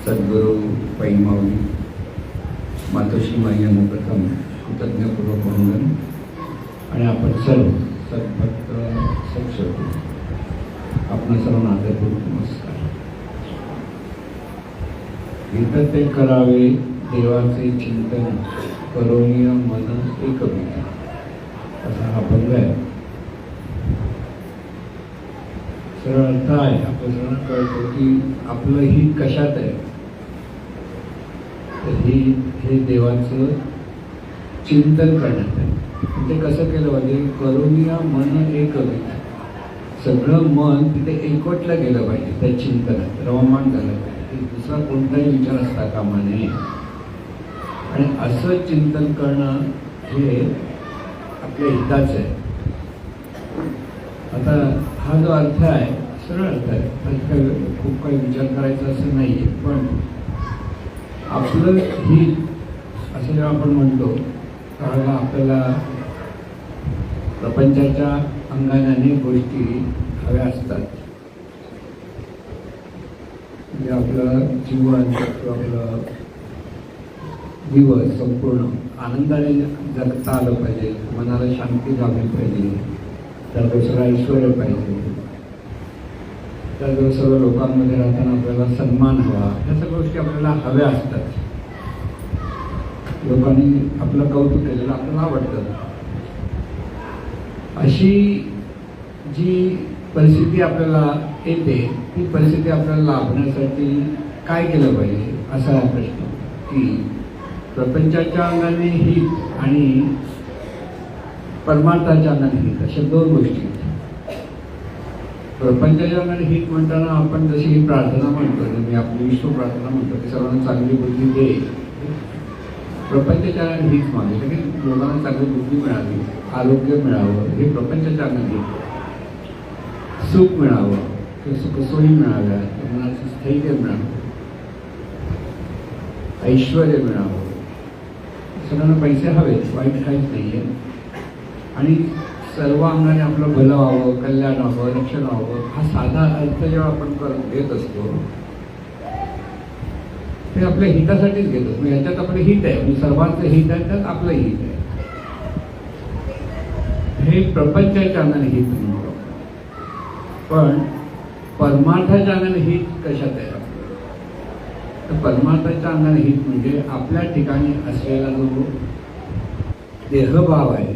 सद्गुरू पैमावली मातोश्री माईंना प्रथम कृतज्ञपूर्वक वंदन आणि आपण सर्व सद्भक्त सत्सुखी आपण सर्वांना आदरपूर्वक नमस्कार. इथं ते करावे देवाचे चिंतन करोनीय मन एकविध असा हा भंग आहे. सरळ अर्थ आहे. आपल्या सर्वांना कळतो की आपलं हित कशात आहे. तर हे देवाचं चिंतन करण्यात आहे. ते कसं केलं पाहिजे. करुणीय मन एकविध, सगळं मन तिथे एकवटलं गेलं पाहिजे. त्या चिंतनात रममाण झालं पाहिजे. दुसरा कोणताही विचार असता कामा नये. आणि असं चिंतन करणं हे आपल्या हिताचं आहे. आता हा जो अर्थ आहे सरळ अर्थ आहे. त्यात खूप काही विचार करायचा असं नाही आहे. पण आपलं हित असं जेव्हा आपण म्हणतो त्यावेळेला आपल्याला प्रपंचाच्या अंगाने अनेक गोष्टी हव्या असतात. म्हणजे आपलं जीवन किंवा आपलं दिवस संपूर्ण आनंदाने जगता आलं पाहिजे. मनाला शांती लाभली पाहिजे. त्याबरोबर सगळं ऐश्वर पाहिजे. त्याबरोबर सर्व लोकांमध्ये राहताना आपल्याला सन्मान हवा. ह्या सगळ्या गोष्टी आपल्याला हव्या असतात. लोकांनी आपलं कौतुक केलेलं आपल्याला आवडतं. अशी जी परिस्थिती आपल्याला येते ती परिस्थिती आपल्याला लाभण्यासाठी काय केलं पाहिजे असा हा प्रश्न. की प्रपंचाच्या अंगाने हित आणि परमार्थाच्या अंगाने हित अशा दोन गोष्टी. प्रपंचाच्या अंगाने हित म्हणताना आपण जशी ही प्रार्थना म्हणतो, मी आपली विश्व प्रार्थना म्हणतो की सर्वांना चांगली बुद्धी दे. प्रपंचाच्या अंगाने हित मागेल की लोकांना चांगली बुद्धी मिळावी, आरोग्य मिळावं. हे प्रपंचाच्या अंगाने हित. सुख मिळावं किंवा सुखसोयी मिळाव्या, मनाचं स्थैर्य मिळावं, ऐश्वर मिळावं. सगळ्यांना पैसे हवेत, वाईट काहीच नाही आहे. आणि सर्व अंगाने आपलं भलं व्हावं, कल्याण व्हावं, रक्षण व्हावं हा साधा अर्थ जेव्हा आपण करून घेत असतो ते आपल्या हितासाठीच घेत असतो. याच्यात आपलं हित आहे. म्हणजे सर्वांचं हित आहे, त्यात आपलं हित आहे. हे प्रपंचाच्या अंगाने हित म्हणतो. पण परमार्थाच्या अंगाने हित कशात आहे. तर परमार्थाच्या अंगाने हित म्हणजे आपल्या ठिकाणी असलेला जो देहभाव आहे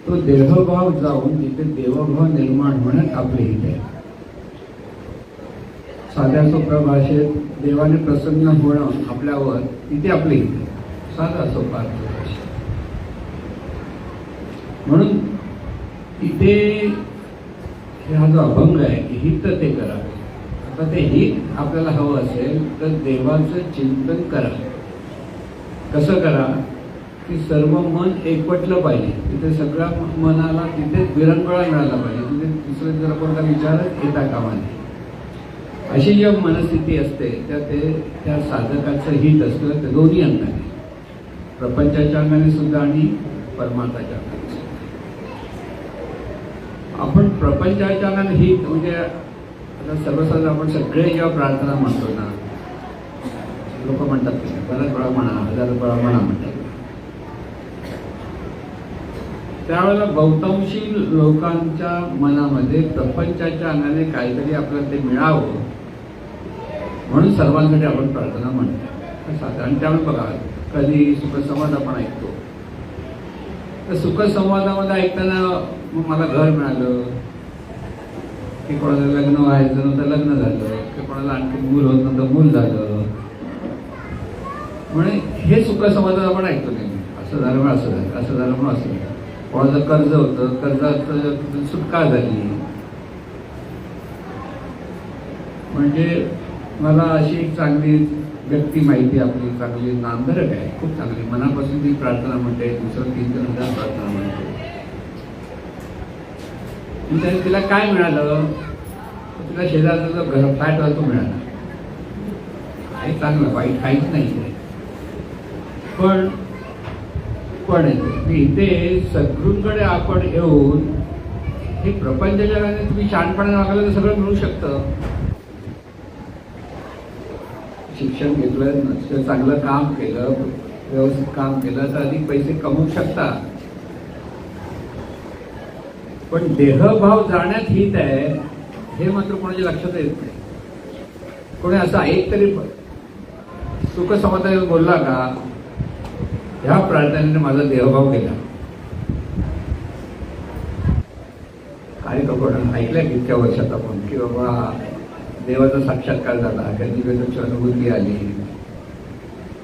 तो देहभाव जाऊन तिथे देवभाव निर्माण होण्यात आपले हित आहे. साध्या सोप्या भाषेत देवाने प्रसन्न होणं आपल्यावर तिथे आपले हित आहे. साधा सोपा म्हणून इथे हा जो अभंग आहे की हित ते करावे. आता ते हित आपल्याला हवं असेल तर देवाचं चिंतन करा. कसं करा की सर्व मन एकवटलं पाहिजे. तिथे सगळ्या मनाला तिथे विरंगुळा मिळाला पाहिजे. तिथे दुसरे जर कोणता विचारच येता कामा नये. अशी जेव्हा मनस्थिती असते त्या साधकाचं हित असतं. ते दोन्ही अंगाने, प्रपंचाच्या अंगाने सुद्धा आणि परमार्थाच्या अंगाने. आपण प्रपंचाच्या अंगाने हित म्हणजे आता सर्वसाधारण आपण सगळे जेव्हा प्रार्थना म्हणतो ना, लोक म्हणतात की बऱ्याच वेळा म्हणा, हजार वेळा म्हणा म्हणतात. त्यावेळेला बहुतांशी लोकांच्या मनामध्ये प्रपंचाच्या अंगाने काहीतरी आपल्याला ते मिळावं म्हणून सर्वांसाठी आपण प्रार्थना म्हणतो. आणि त्यामुळे बघा कधी सुखसंवाद आपण ऐकतो. तर सुखसंवादामध्ये ऐकताना मग मला घर मिळालं की कोणाला लग्न व्हायचं नव्हतं लग्न झालं की कोणाला आणखी मूल होत नव्हतं मूल झालं. म्हणजे हे सुखसंवादात आपण ऐकतो नाही. असं झालं म्हणून असं झालं, असं झालं म्हणून असं झालं. कोणाचं कर्ज होतं, कर्जात सुटका झाली. म्हणजे मला अशी एक चांगली व्यक्ती माहिती आपली चांगली नामधारक आहे, खूप चांगली. मनापासून ती प्रार्थना म्हणते. दुसरं 3-3 प्रार्थना म्हणते. तिला काय मिळालं. तिला शेजारचा घर फ्लॅट होता तो मिळाला. काही चांगलं वाईट काहीच नाही. पण इथे सद्गुरूंकडे आपण येऊन हे प्रपंचाच्या तुम्ही शहाणपणे वागलं तर सगळं मिळू शकतं. शिक्षण घेतलं, चांगलं काम केलं, व्यवस्थित काम केलं तर अधिक पैसे कमवू शकता. पण देहभाव जाण्यात हित आहे हे मात्र कोणाच्या लक्षात येत नाही. कोणी असं एक तरी सुख समाधान बोलला का ह्या प्रार्थनेने माझा देहभाव गेला? काही लोकांना ऐकल्या इतक्या वर्षात आपण की बाबा देवाचा साक्षात्कार झाला, कधी वेळची अनुभूती आली,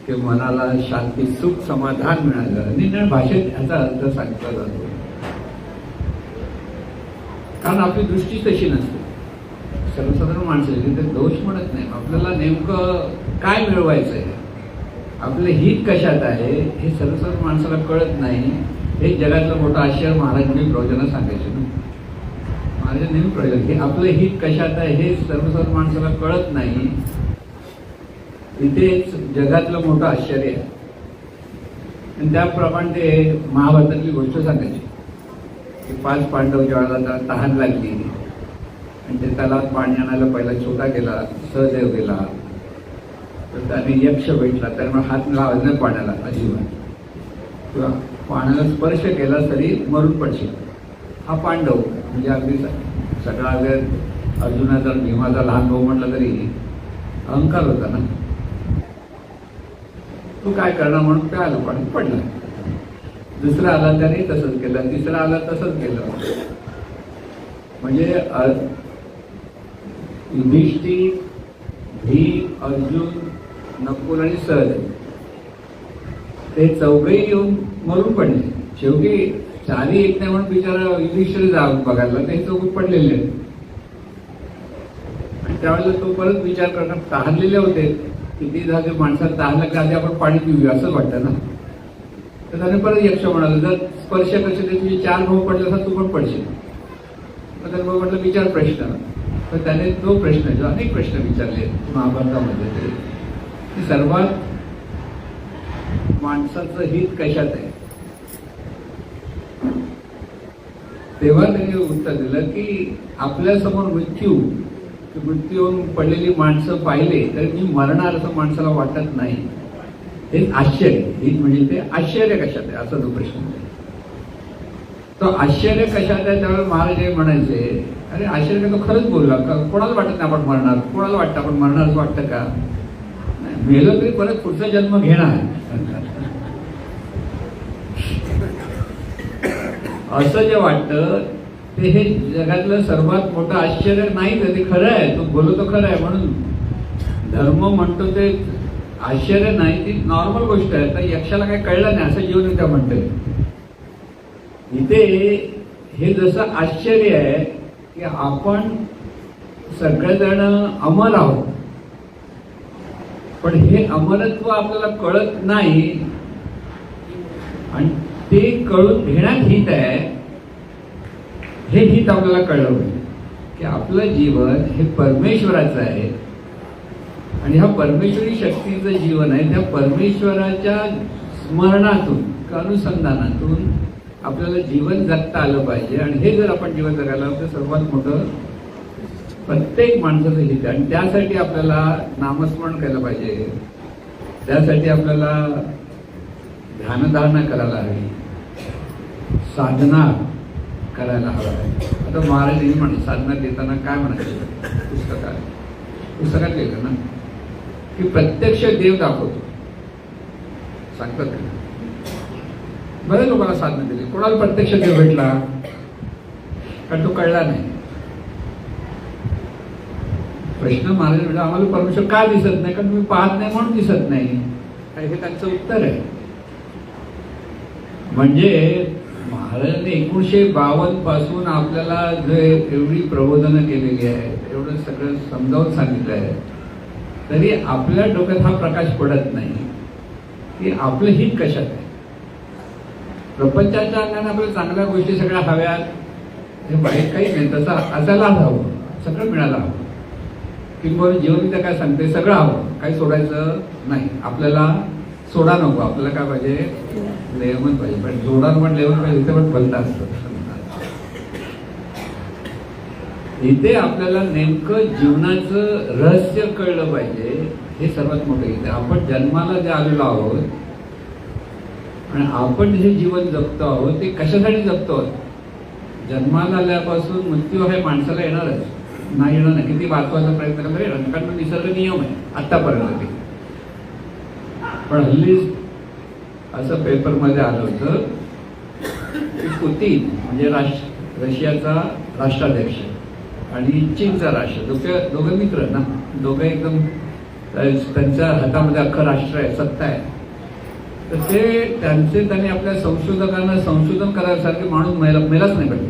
की मनाला शांती, सुख, समाधान मिळालं. निर्ण भाषेत ह्याचा अर्थ सांगितला जातो. कारण आपली दृष्टी तशी नसते. सर्वसाधारण माणसं तिथे दोष म्हणत नाही, आपल्याला नेमकं काय मिळवायचंय, आपलं हित कशात आहे हे सर्वसाधारण माणसाला कळत नाही. हे जगातलं मोठं आश्चर्य महाराजांनी प्रवचनात सांगायचे ना. महाराज नेहमी प्रवचन हे आपलं हित कशात आहे हे सर्वसाधारण माणसाला कळत नाही. इथेच जगातलं मोठं आश्चर्य आहे. आणि त्याप्रमाणे ते महाभारतातली गोष्ट सांगायची की 5 पांडव ज्यावेळेला तहान लागली आणि ते त्याला पाणी आणायला पहिला छोटा गेला, सहदेव गेला, तर त्याने यक्ष भेटला, त्यामुळे हात लावायचा नाही पाण्याला अजिबात, किंवा पाण्याला स्पर्श केला तरी मरून पडशील. हा पांडव म्हणजे अगदी सगळा वेळ अर्जुनाचा भीमाचा लहान भाऊ म्हटला तरी अहंकार होता ना. तू काय करणार म्हणून काय आलं पाणी पडलं. दुसरा आला त्याने तसंच केलं, तिसरा आला तसंच केलं. म्हणजे युधिष्ठिर, भीम, अर्जुन, नकुल आणि सहदेव ते चौघही येऊन मरून पडले. शेवटी चारी एक नाही म्हणून बिचारा युधिष्ठिर जाऊन बघायला ते चौघ पडलेले आहेत. आणि त्यावेळेला तो परत विचार करणार, तहानलेले होते, किती झाले माणसाला तहानलं की आधी आपण पाणी पिऊया असं वाटतं ना. तर त्याने परत यक्ष म्हणाला, जर स्पर्श करशील तर तुझे 4 भाऊ पडले असं तू पण पडशील. तर त्याने भाऊ म्हटलं विचार प्रश्न. तर त्याने तो प्रश्न जो अनेक प्रश्न विचारले महाभारतामध्ये तरी की सर्वात माणसाचं हित कशात आहे. तेव्हा त्यांनी उत्तर दिलं की आपल्यासमोर मृत्यू येऊन पडलेली माणसं पाहिले तर मी मरणार असं माणसाला वाटत नाही. हे आश्चर्य, हित म्हणजे ते आश्चर्य कशात आहे असा जो प्रश्न. तो आश्चर्य कशात आहे त्यावेळेस महाराज हे म्हणायचे, अरे आश्चर्य तो खरंच बोलला का? कोणाला वाटत नाही आपण मरणार, कोणाला वाटतं आपण मरणार असं वाटतं का? मेलो तरी परत पुढचा जन्म घेणार असं जे वाटतं ते हे जगातलं सर्वात मोठं आश्चर्य नाही. तर ते खरं आहे, तो बोलतो खरं आहे. म्हणून धर्म म्हणतो ते आश्चर्य नाही, ती नॉर्मल गोष्ट आहे. तर यक्षाला काही कळलं नाही असं जीवन त्या म्हणतोय. इथे हे जसं आश्चर्य आहे की आपण सगळेजण अमर आहोत, पण हे अमरत्व आपल्याला कळत नाही. आणि ते कळून घेण्यात हित आहे. हे हित आपल्याला कळलं पाहिजे की आपलं जीवन हे परमेश्वराचं आहे आणि हा परमेश्वरी शक्तीचं जीवन आहे. त्या परमेश्वराच्या स्मरणातून, अनुसंधानातून आपल्याला जीवन जगता आलं पाहिजे. आणि हे जर आपण जीवन जगायला तर सर्वात मोठं प्रत्येक माणसाचं हित आहे. आणि त्यासाठी आपल्याला नामस्मरण केलं पाहिजे, त्यासाठी आपल्याला ध्यानधारणा करायला हवी, साधना करायला हवं आहे. आता महाराजांनी म्हणे साधना देताना काय म्हणायचं, पुस्तकात लिहिलं ना की प्रत्यक्ष देव दाखवतो, सांगतात का? बऱ्याच लोकांना साधना दिली, कोणाला प्रत्यक्ष देव भेटला कारण तो कळला नाही. प्रश्न महाराज म्हणजे आम्हाला परमेश्वर का दिसत नाही, कारण तुम्ही पाहत नाही म्हणून दिसत नाही, हे त्यांचं उत्तर आहे. म्हणजे महाराजांनी 1952 पासून आपल्याला जे एवढी प्रबोधनं केलेली आहेत, एवढं सगळं समजावून सांगितलं आहे, तरी आपल्या डोक्यात हा प्रकाश पडत नाही की आपलं हित कशात आहे. प्रपंचाच्या अंगाने आपल्याला चांगल्या गोष्टी सगळ्या हव्यात, हे बाहेर काही नाही, तसं असायला हवं, सगळं मिळायला हवं. किंवा जीवनविद्या काय सांगते, सगळं हवं, काही सोडायचं नाही. आपल्याला सोडा नको, आपल्याला काय पाहिजे, लेवल पाहिजे. पण जोडान पण लेवल पाहिजे, इथे पण भलता असतं. इथे आपल्याला नेमकं जीवनाचं रहस्य कळलं पाहिजे. हे सर्वात मोठं इथे आपण जन्माला जे आलेलो आहोत आणि आपण जे जीवन जगतो आहोत ते कशासाठी जगतो आहोत. जन्माला आल्यापासून मृत्यू हे माणसाला येणारच, नाही येणार नाही. किती वाचवायचा प्रयत्न करता येणार, कारण निसर्ग नियम आहे आतापर्यंत ते. पण हल्ली असं पेपरमध्ये आलं होतं की पुतीन म्हणजे रशियाचा राष्ट्राध्यक्ष आणि चीनचा राष्ट्र दोघं मित्र ना, दोघं एकदम त्यांच्या हातामध्ये अख्खं राष्ट्र आहे, सत्ता आहे. तर ते त्यांनी आपल्या संशोधकांना संशोधन करायसारखे माणूस मेलाच नाही पाहिजे.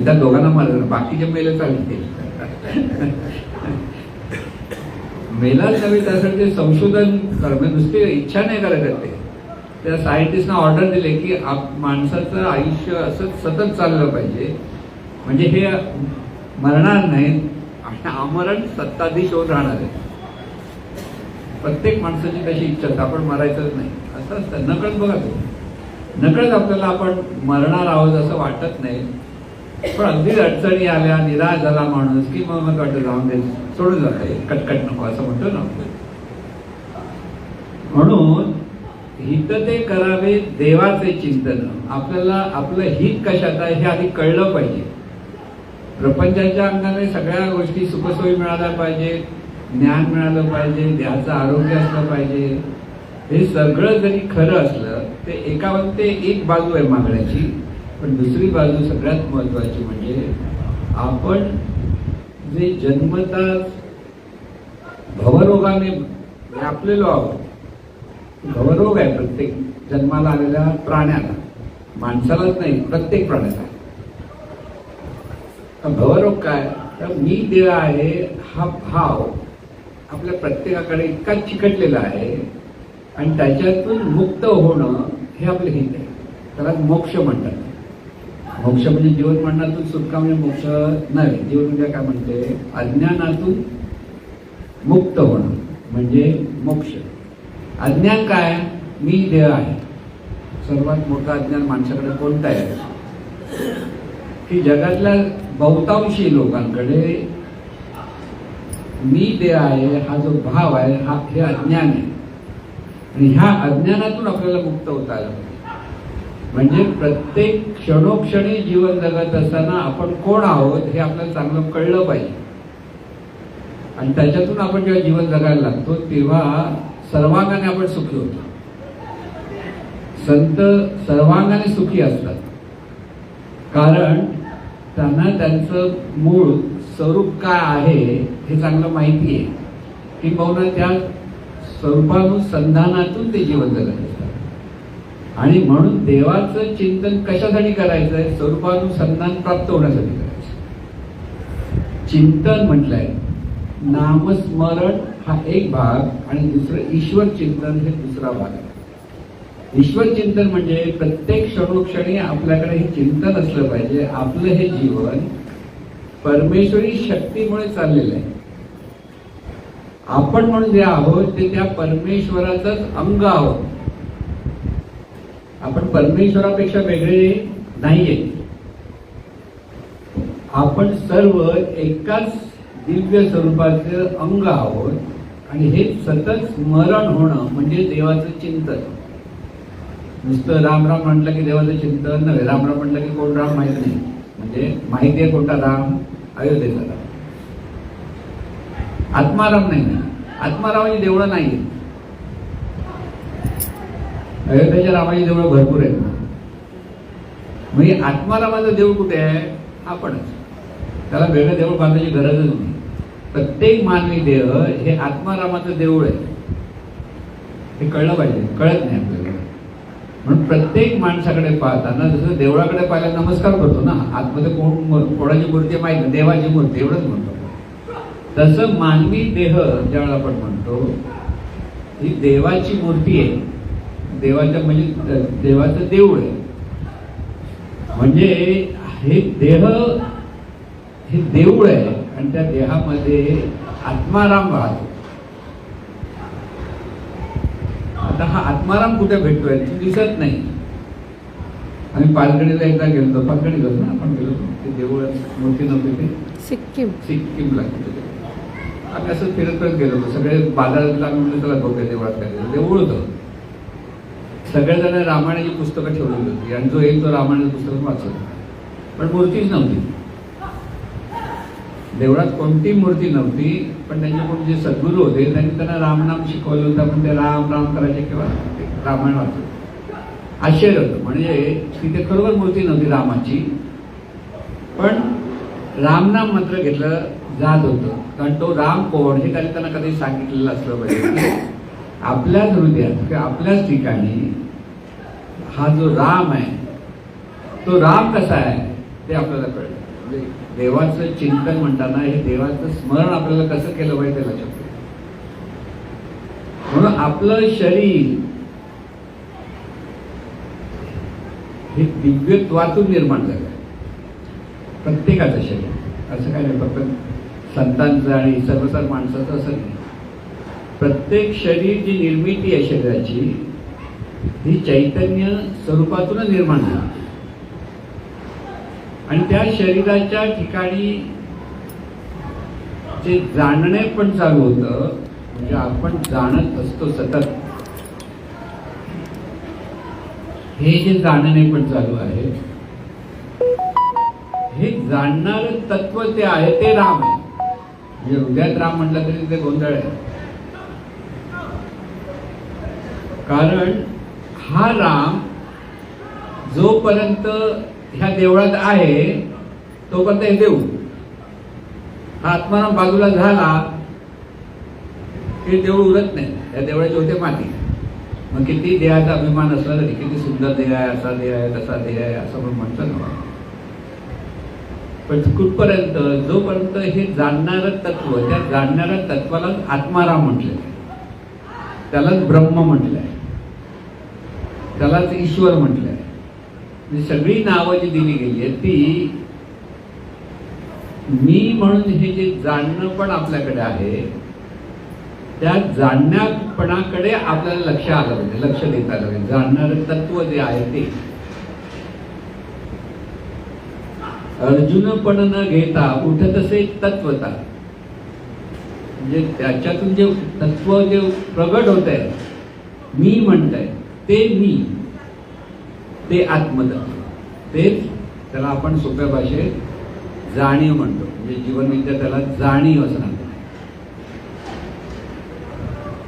त्या दोघांना मारलं, बाकीचे मेले चालते मेलाच नव्हे त्यासाठी ते संशोधन म्हणजे नुसती इच्छा नाही करत ते. त्या सायंटिस्टना ऑर्डर दिले की माणसाचं आयुष्य असंच सतत चाललं पाहिजे, म्हणजे हे मरणार नाही आणि आमरण सत्ताधीश होऊन राहणार आहे. प्रत्येक माणसाची तशी इच्छा असते, आपण मरायचंच नाही असं असतं. नकळत बघा तो, नकळत आपल्याला आपण मरणार आहोत असं वाटत नाही. पण अगदी अडचणी आल्या, निराश झाला माणूस की मग वाटतं जाऊन दे, सोडून जाते, कटकट नको असं म्हणतो ना. म्हणून हित ते करावे देवाचे चिंतन. आपल्याला आपलं हित कशात आहे हे आधी कळलं पाहिजे. प्रपंचाच्या अंगाने सगळ्या गोष्टी सुखसोयी मिळाल्या पाहिजे, ज्ञान मिळालं पाहिजे, देहाचं आरोग्य असलं पाहिजे. हे सगळं जरी खरं असलं ते ते एक बाजू आहे मागण्याची. पण दुसरी बाजू सगळ्यात महत्वाची म्हणजे आपण जे जन्मताच भवरोगाने व्यापलेलो आहोत. भवरोग आहे प्रत्येक जन्माला आलेल्या प्राण्याला, माणसालाच नाही प्रत्येक प्राण्याला. भवरोग काय, तर मी देह आहे हा भाव आपल्या प्रत्येकाकडे इतका चिकटलेला आहे आणि त्याच्यातून मुक्त होणं हे आपलं हित आहे. त्याला मोक्ष म्हणतात. मोक्ष म्हणजे जीवनमरणातून सुटका म्हणजे मोक्ष नव्हे. जीवन म्हणजे काय म्हणते, अज्ञानातून मुक्त होणं म्हणजे मोक्ष. अज्ञान काय, मी देह आहे. सर्वात मोठं अज्ञान माणसाकडे कोणतं आहे की जगातल्या बहुतांशी लोकांकडे मी देह आहे हा जो भाव आहे हे अज्ञान आहे. आणि ह्या अज्ञानातून आपल्याला मुक्त होता आलं पाहिजे. म्हणजे प्रत्येक क्षणोक्षणी जीवन जगत असताना आपण कोण आहोत हे आपल्याला चांगलं कळलं पाहिजे. आणि त्याच्यातून आपण जेव्हा जीवन जगायला लागतो तेव्हा सर्वांगाने आपण सुखी होतो. संत सर्वांगाने सुखी असतात, कारण त्यांना त्यांचं मूळ स्वरूप काय आहे हे चांगलं माहिती आहे. किंबहुना त्या स्वरूपानुसंधानातून ते जीवन जगत असतात. आणि म्हणून देवाचं चिंतन कशासाठी करायचं आहे, स्वरूपानुसंधान प्राप्त होण्यासाठी करायचं. चिंतन म्हटलंय, नामस्मरण हा एक भाग आणि दुसरं ईश्वर चिंतन हे दुसरा भाग आहे. ईश्वर चिंतन म्हणजे प्रत्येक क्षणोक्षणी आपल्याकडे हे चिंतन असलं पाहिजे, आपलं हे जीवन परमेश्वरी शक्तीमुळे चाललेलं आहे. आपण म्हणून जे आहोत ते त्या परमेश्वराचंच अंग आहोत. आपण परमेश्वरापेक्षा वेगळे नाहीये. आपण सर्व एकाच दिव्य स्वरूपाचे अंग आहोत. आणि हे सतत स्मरण होणं म्हणजे देवाचं चिंतन. नुसतं राम राम म्हटलं की देवाचं चिंतन नव्हे. राम राम म्हटलं की कोण राम माहित नाही, म्हणजे माहिती आहे कोणता राम, अयोध्येचा राम. आत्माराम नाही, आत्मारामाची देवळं नाही. अयोध्येच्या रामाची देवळं भरपूर आहेत. म्हणजे आत्मारामाचं देऊळ कुठे आहे, आपणच. त्याला वेगळं देऊळ बांधायची गरजच नाही. प्रत्येक मानवी देह हे आत्मारामाचं देऊळ आहे. हे कळलं पाहिजे, कळत नाही आपल्याला. म्हणून प्रत्येक माणसाकडे पाहताना जसं देवळाकडे पाहिला नमस्कार करतो ना, आतमध्ये कोणाची मूर्ती माहिती नाही, देवाची मूर्ती एवढंच म्हणतो. तसं मानवी देह ज्यावेळेला आपण म्हणतो ही देवाची मूर्ती आहे. देवाच्या म्हणजे देवाचं देऊळ आहे. म्हणजे हे देह हे देऊळ आहे आणि त्या देहामध्ये आत्माराम राहतो. आता हा आत्माराम कुठे भेटतोय, तो दिसत नाही. आम्ही पालघडीला एकदा गेलो, पालघडी गेलो ना आपण, गेलो ते देऊळ मूर्ती नव्हती ते सिक्कीमला तिथे आम्ही असं फिरत गेलो होतो. सगळे बाजारात आम्ही म्हणलं चला बघूया देवळात काय देऊळ होतं. सगळेजण रामायणाची पुस्तकं ठेवलेली होती आणि जो येईल तो रामायणाचं पुस्तक वाचत, पण मूर्तीच नव्हती देवळात, कोणती मूर्ती नव्हती. पण त्यांच्याकडून जे सद्गुरू होते त्यांनी त्यांना रामनाम शिकवलं होतं, पण ते राम राम करायचे किंवा रामायण वाचत. आश्चर्य होतं, म्हणजे तिथे खरोखर मूर्ती नव्हती रामाची, पण रामनाम मात्र घेतलं जात होतं. कारण तो राम कोण हे त्यांना कधी सांगितलेलं असलं पाहिजे. आपल्याच हृदयात किंवा आपल्याच ठिकाणी हा जो राम आहे तो राम कसा आहे ते आपल्याला कळलं. म्हणजे देवाचं चिंतन म्हणताना हे देवाचं स्मरण आपल्याला कसं केलं पाहिजे ते लक्षात येतं. म्हणून आपलं शरीर हे दिव्यत्वातून निर्माण झालं. प्रत्येकाचं शरीर असं काय नाही, फक्त संतांचं आणि सर्वसार माणसाचं असं नाही. प्रत्येक शरीर जी निर्मिती आहे शरीराची ही चैतन्य स्वरूपातूनच निर्माण झाली. आणि त्या शरीराच्या ठिकाणी जे जाणणे पण चालू होतं, म्हणजे आपण जाणत असतो सतत, हे जे जाणणे पण चालू आहे, हे जाणणारं तत्व ते आहे ते राम आहे. म्हणजे हृदयात राम म्हटलं तरी ते गोंधळ आहे. कारण हा राम जोपर्यंत ह्या देवळात आहे तोपर्यंत हे देऊ, हा आत्माराम बाजूला झाला की देऊळ उरत नाही. या देवळाचे होते माती. मग किती देहाचा अभिमान असला तरी, किती सुंदर देह आहे, असा देह आहे, तसा देह आहे असं पण म्हणतं ना. पण कुठपर्यंत, जोपर्यंत हे जाणणारं तत्व, त्या जाणणाऱ्या तत्वालाच आत्माराम म्हटलंय, त्यालाच ब्रह्म म्हटलंय, त्यालाच ईश्वर म्हटलंय. म्हणजे सगळी नावं जी दिली गेली आहेत ती मी म्हणून हे जे जाणणं पण आपल्याकडे आहे त्या जाणण्यापणाकडे आपल्याला लक्ष आलं पाहिजे, लक्ष देता आलं पाहिजे. जाणणारं तत्व जे आहे ते अर्जुनपण न घेता उठतसे तत्वता. म्हणजे त्याच्यातून जे तत्व जे प्रगट होत आहे, मी म्हणताय ते मी, ते आत्मतत्व, तेच त्याला आपण सोप्या भाषेत जाणीव म्हणतो. म्हणजे जीवनविद्या त्याला जाणीव असं म्हणतो.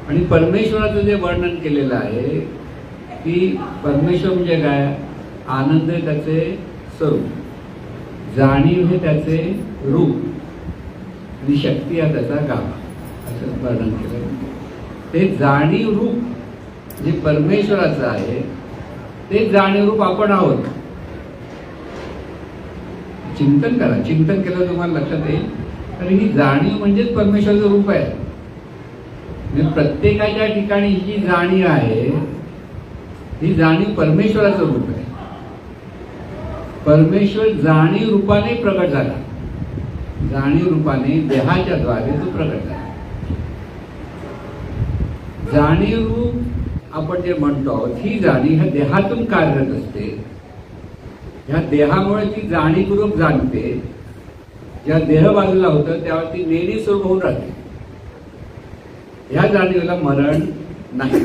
आणि परमेश्वराचं जे वर्णन केलेलं आहे की परमेश्वर म्हणजे काय, आनंद हे त्याचे स्वरूप, जाणीव हे त्याचे रूप आणि शक्ती हा त्याचा गाभा, असं वर्णन केलं. ते जाणीव रूप जे परमेश्वराचं आहे ते जाणीव रूप आपण आहोत. चिंतन करा, चिंतन केलं तुम्हाला लक्षात येईल. तर ही जाणीव म्हणजेच परमेश्वराचं रूप आहे. म्हणजे प्रत्येकाच्या ठिकाणी ही जी जाणीव आहे ही जाणीव परमेश्वराचं रूप आहे. परमेश्वर जाणीव रूपाने प्रगट झाला, जाणीव रूपाने देहाच्या द्वारे तो प्रगट झाला. जाणीव रूप आपण जे म्हणतो आहोत ही जाणीव ह्या देहातून कार्यरत असते. ह्या देहामुळे ती जाणीवपूर्वक जाणते. ज्या देह बाजूला होतं त्यावर ती नेहमी स्वरूप होऊन राहते. ह्या जाणीवेला मरण नाही.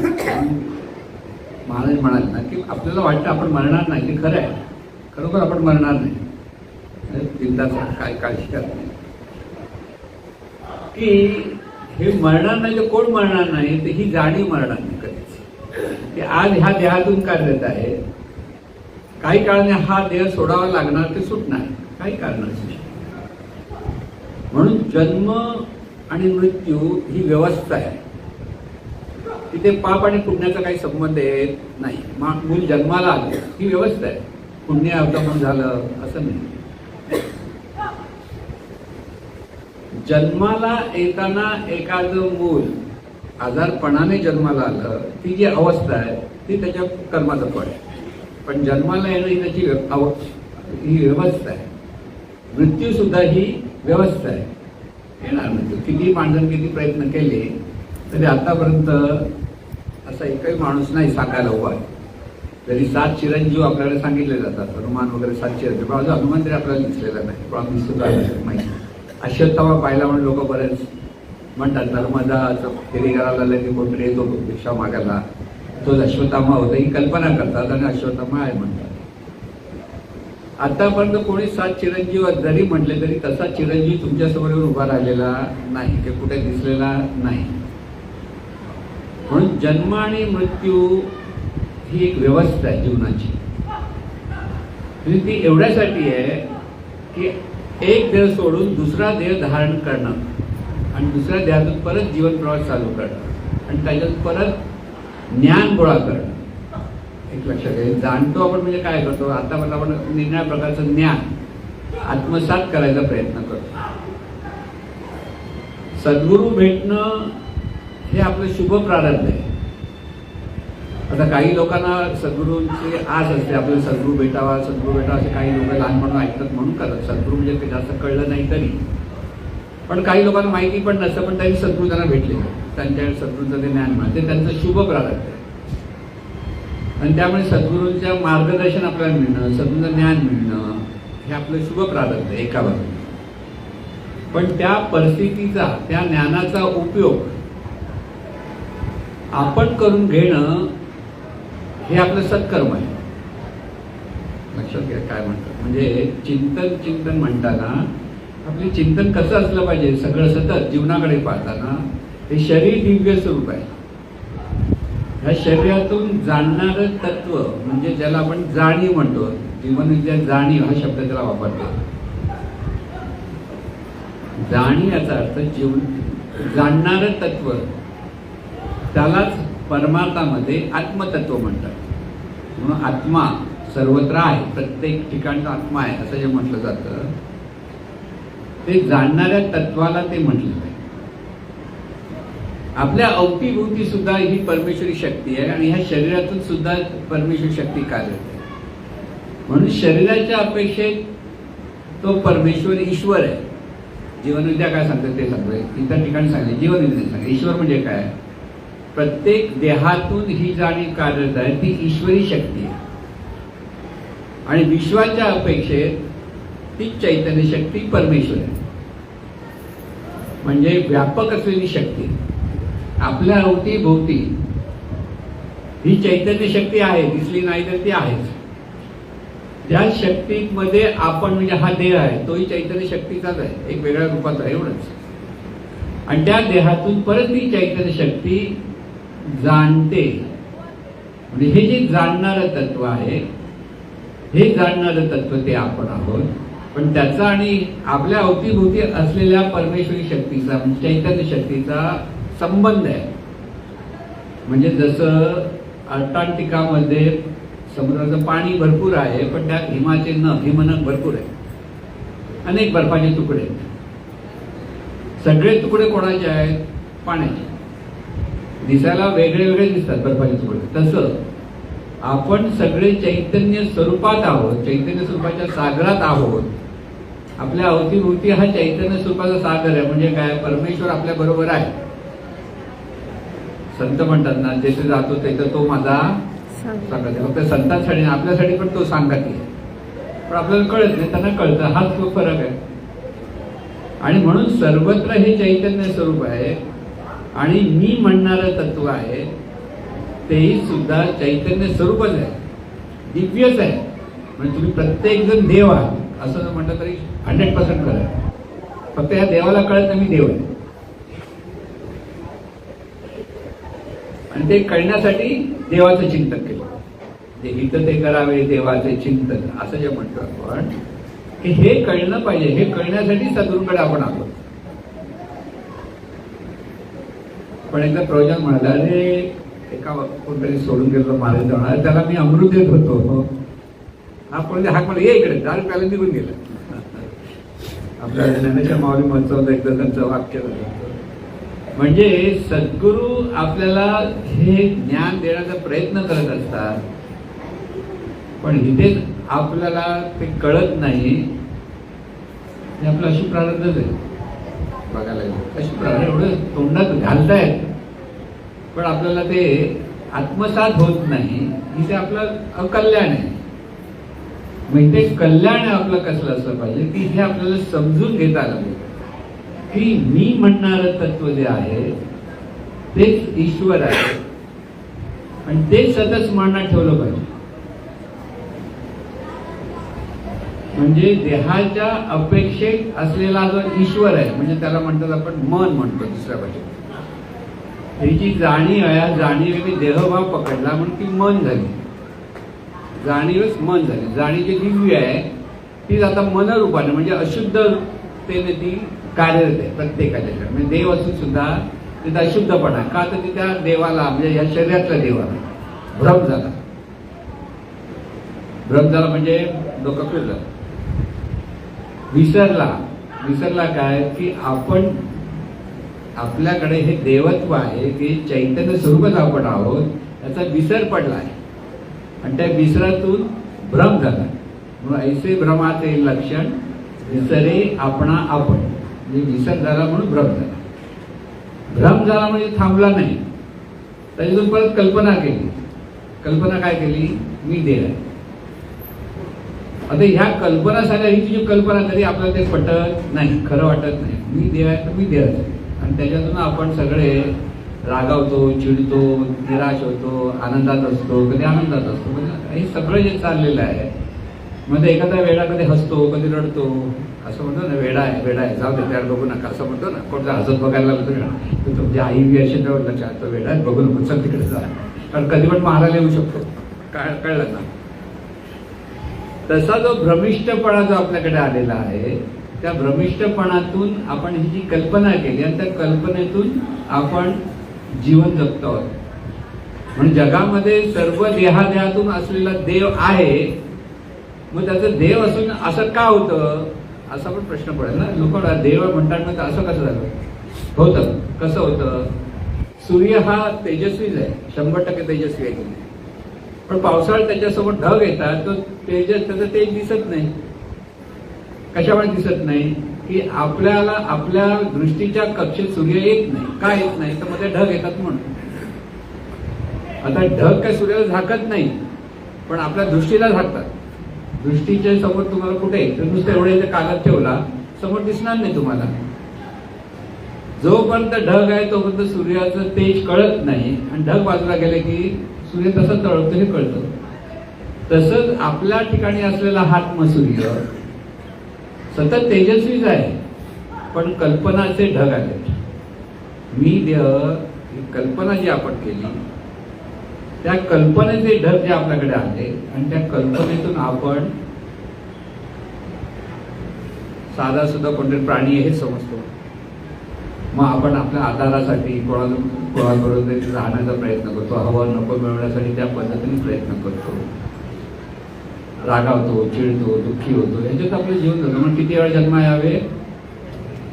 महाराज म्हणाले ना की आपल्याला वाटतं आपण मरणार नाही, ते खरं आहे. खरोखर आपण मरणार नाही, चिंता काय काळजी करत नाही की हे मरणार नाही. तर कोण मरणार नाही, तर ही जाणीव मरणार नाही कधीच. की आज ह्या देहातून कार्यरत आहे, काही काळाने हा देह सोडावा लागणार, ते सुटणार काही कारणाशी. म्हणून जन्म आणि मृत्यू ही व्यवस्था आहे. तिथे पाप आणि पुण्याचा काही संबंध येत नाही. मूल जन्माला आलं ही व्यवस्था आहे. पुण्य अवगमन झालं असं नाही. जन्माला येताना एखादं मूल आजारपणाने जन्माला आलं, ती जी अवस्था आहे ती त्याच्या कर्माचं फळ आहे. पण जन्माला येणं ही त्याची ही व्यवस्था आहे. मृत्यू सुद्धा ही व्यवस्था आहे. येणार मृत्यू. किती माणसाने किती प्रयत्न केले तरी आतापर्यंत असा एकही माणूस नाही सांगायला उभा जरी 7 चिरंजीव आपल्याला सांगितले जातात, हनुमान वगैरे 7 चिरंजीव, पण अजून हनुमान तरी आपल्याला दिसलेला नाही, पण दिसतो माहिती. अश्वत्थामा पाहिला म्हणून लोक बरेच म्हणतात नर्मदा फेरी करायला की कोणतरी येतो भिक्षा मागायला, तो अश्वत्थामा होता ही कल्पना करतात आणि अश्वत्थामा आहे म्हणतात. आतापर्यंत कोणी 7 चिरंजीव जरी म्हटले तरी तसा चिरंजीव तुमच्यासमोर उभा राहिलेला नाही, ते कुठे दिसलेला नाही. म्हणून जन्म आणि मृत्यू ही एक व्यवस्था आहे जीवनाची. म्हणजे ती एवढ्यासाठी आहे की एक देह सोडून दुसरा देह धारण करणं आणि दुसऱ्या देहातून परत जीवन प्रवास चालू करणं आणि त्याच्यात परत ज्ञान गोळा करणं. एक लक्षात घ्या, जाणतो आपण म्हणजे काय करतो, आतापर्यंत आपण निरनिराळ्या प्रकारचं ज्ञान आत्मसात करायचा प्रयत्न करतो. सद्गुरू भेटणं हे आपलं शुभ प्रारब्ध आहे. आता काही लोकांना सद्गुरूंची आस असते, आपल्याला सद्गुरू भेटावा असे काही लोक लहानपणा ऐकतात म्हणून करतात. सद्गुरू म्हणजे ते जास्त कळलं नाही तरी, पण काही लोकांना माहिती पण नसतं, पण त्यांनी सद्गुरू त्यांना भेटले, त्यांच्या सद्गुरूचं ते ज्ञान मिळतं, ते त्यांचं शुभ प्रारब्ध आहे. आणि त्यामुळे सद्गुरूंच्या मार्गदर्शन आपल्याला मिळणं, सद्गुरूंचं ज्ञान मिळणं हे आपलं शुभ प्रारब्ध आहे एका बाजूने. पण त्या परिस्थितीचा, त्या ज्ञानाचा उपयोग आपण करून घेणं हे आपलं सत्कर्म आहे. लक्षात घ्या काय म्हणतात, म्हणजे चिंतन म्हणताना आपले चिंतन कसं असलं पाहिजे, सगळं सतत जीवनाकडे पाहताना हे शरीर दिव्य स्वरूप आहे. ह्या शरीरातून जाणणारं तत्व म्हणजे ज्याला आपण जाणीव म्हणतो, जीवनविद्या जाणीव हा शब्द त्याला वापरतो. जाणीव याचा अर्थ जीवन जाणणारं तत्व, त्यालाच परमार्थामध्ये आत्मतत्व म्हणतात. म्हणून आत्मा सर्वत्र आहे, प्रत्येक ठिकाणचा आत्मा आहे असं जे म्हटलं जातं, ते जाणणाऱ्या तत्वाला ते म्हटलं आहे. आपल्या अवतीभोवती सुद्धा ही परमेश्वरी शक्ती आहे आणि ह्या शरीरातून सुद्धा परमेश्वरी शक्ती कार्यरत आहे. म्हणून शरीराच्या अपेक्षेत तो परमेश्वर ईश्वर आहे. जीवनविद्या काय सांगतात ते सांगतोय, इतर ठिकाणी सांगितले जीवनविद्या सांगते. ईश्वर म्हणजे काय, प्रत्येक देहातून ही जाणीव कार्यरत आहे, ती ईश्वरी शक्ती आहे. आणि विश्वाच्या अपेक्षेत ती चैतन्य शक्ती परमेश्वर आहे, म्हणजे व्यापक असलेली शक्ती. आपल्या अवतीभोवती ही चैतन्य शक्ती आहे, दिसली नाही तर ती आहेच. ज्या शक्तीमध्ये आपण म्हणजे हा देह आहे तोही चैतन्य शक्तीचाच आहे, एक वेगळ्या रूपाचा आहे एवढंच. आणि त्या देहातून परत ती चैतन्य शक्ती जाणते. म्हणजे हे जे जाणणारं तत्व आहे, हे जाणणारं तत्व ते आपण आहोत. पण त्याचा आणि आपल्या अवतीभोवती असलेल्या परमेश्वरी शक्तीचा म्हणजे चैतन्य शक्तीचा संबंध आहे. म्हणजे जसं अंटार्क्टिकामध्ये समुद्राचं पाणी भरपूर आहे, पण त्यात हिमाचे हिमनग भरपूर आहे, अनेक बर्फाचे तुकडे आहेत. सगळे तुकडे कोणाचे आहेत, पाण्याचे. दिसायला वेगळे वेगळे दिसतात बर्फाचे तुकडे. तसं आपण सगळे चैतन्य स्वरूपात आहोत, चैतन्य स्वरूपाच्या सागरात आहोत. आपल्या अवतीभोवती हा चैतन्य स्वरूपाचा सागर आहे. म्हणजे काय, परमेश्वर आपल्या बरोबर आहे. संत म्हणतात ना, जेथे जातो तिथे तो माझा सांगत. फक्त संतांसाठी आपल्यासाठी पण तो सांगत आहे, पण आपल्याला कळत नाही, त्यांना कळतं. हाच तो फरक आहे. आणि म्हणून सर्वत्र हे चैतन्य स्वरूप आहे आणि मी म्हणणारं तत्व आहे तेही सुद्धा चैतन्य स्वरूपच आहे, दिव्यच आहे. म्हणजे तुम्ही प्रत्येक जण देव आहात असं म्हटलं तरी 100% खरं आहे. फक्त या देवाला कळत नाही मी देव आहे. आणि ते कळण्यासाठी देवाचं चिंतन केलं. जे हित ते करावे देवाचे चिंतन असं जे म्हणतो आपण, की हे कळलं पाहिजे. हे कळण्यासाठी सद्गुरूंकडे आपण आलो. पण एकदा प्रवचन म्हणाला, अरे एका कोणतरी सोडून गेलो महाराज जाणार, त्याला मी अमृत देत होतो. आपण हाक मला ये इकडे, दार प्याला निघून गेलं. आपल्या ज्ञानेश्वर माऊली महोत्सवाचं एकदा त्यांचं वाक्य झालं. म्हणजे सद्गुरू आपल्याला हे ज्ञान देण्याचा प्रयत्न करत असतात, पण इथेच आपल्याला ते कळत नाही. हे आपलं अशी प्रारब्धच आहे बघायला. अशी प्रारब्ध एवढं तोंडात घालतायत, पण आपल्याला ते आत्मसात होत नाही, इथे आपलं अकल्याण आहे. मग ते कल्याण आपलं कसलं असलं पाहिजे की हे आपल्याला समजून घेता आलं पाहिजे की मी म्हणणारं तत्व जे आहे तेच ईश्वर आहे आणि ते सतत स्मरणात ठेवलं पाहिजे. म्हणजे देहाच्या अपेक्षेत असलेला जो ईश्वर आहे, म्हणजे त्याला म्हणतात आपण मन म्हणतो दुसऱ्या भाषेत, त्याची जाणीव आहे. जाणीवेने देहभाव पकडला म्हणून ती मन झाली, जाणीवच मन झाली. जाणीव जी दिव्य आहे ती आता मनरूपाने म्हणजे अशुद्धतेने ती कार्यरत आहे प्रत्येकाच्या. म्हणजे देव असून सुद्धा तिथं अशुद्धपणा का, तर ती त्या देवाला म्हणजे या शरीरातल्या देवाला भ्रम झाला. भ्रम झाला म्हणजे डोकं फिरलं, विसरला काय की आपण आपल्याकडे हे देवत्व आहे की चैतन्य स्वरूपच आपण आहोत याचा विसर पडला आहे आणि त्या विसरातून भ्रम झाला. म्हणून ऐसे भ्रमाचे लक्षण विसरे आपणा आपण, म्हणजे विसर झाला म्हणून भ्रम झाला. भ्रम झाला म्हणजे थांबला नाही, त्याच्यातून परत कल्पना केली. कल्पना काय केली, मी देह आहे. आता ह्या कल्पना सगळ्या ही तुझी कल्पना कधी आपल्याला ते पटत नाही, खरं वाटत नाही. मी देह आहे तर मी देह आहे आणि त्याच्यातून आपण सगळे रागावतो, चिडतो, निराश होतो, आनंदात असतो, कधी आनंदात असतो. म्हणजे हे सगळं जे चाललेलं आहे. म्हणजे एखादा वेडा कधी हसतो, कधी रडतो, असं म्हणतो ना, वेडा आहे जाऊ दे त्याला बघू नका असं म्हणतो ना. कोणतं हसत बघायला लागतो, तुमची आई बी अशी लक्षात तो वेडा बघू नको, चल तिकडे जा, कारण कधी पण मारायला येऊ शकतो. कळलं ना. तसा जो भ्रमिष्टपणा जो आपल्याकडे आलेला आहे, त्या भ्रमिष्टपणातून आपण ही जी कल्पना केली आणि त्या कल्पनेतून आपण जीवन जगतो आहोत. म्हणजे जगामध्ये सर्व देहादेहातून असलेला देव आहे, मग त्याचं देव असून असं का होतं असा पण प्रश्न पडेल ना. लोक देव म्हणतात ना, असं कसं झालं होतं, कसं होतं. सूर्य हा तेजस्वीच आहे, 100% तेजस्वी आहे, पण पावसाळ्यात त्याच्यासोबत ढग येतात, तो त्याचं तेज दिसत नाही. कशामुळे दिसत नाही की आपल्याला आपल्या दृष्टीच्या कक्षेत सूर्य येत नाही. का येत नाही तर मध्ये ढग येतात म्हणून. आता ढग काय सूर्याला झाकत नाही, पण आपल्या दृष्टीला झाकतात. दृष्टीच्या समोर तुम्हाला कुठे तर नुसतं एवढे कागद ठेवला समोर दिसणार नाही तुम्हाला. जोपर्यंत ढग आहे तोपर्यंत सूर्याचं तेज कळत नाही आणि ढग बाजूला गेले की सूर्य तसं तळवतो हे कळतं. तसंच आपल्या ठिकाणी असलेला आत्मसूर्य सतत तेजस्वीच आहे, पण कल्पनाचे ढग आले. मी देह ही कल्पना जी आपण केली त्या कल्पनेचे ढग जे आपल्याकडे आले आणि त्या कल्पनेतून आपण साधा सुद्धा कोणतरी प्राणी हे समजतो. मग आपण आपल्या आधारासाठी कोणाबरोबर राहण्याचा प्रयत्न करतो, हवं नको मिळवण्यासाठी त्या पद्धतीने प्रयत्न करतो, रागावतो, चिडतो, दुःखी होतो. याच्यात आपलं जीवन जातं. मग किती वेळा जन्म यावे,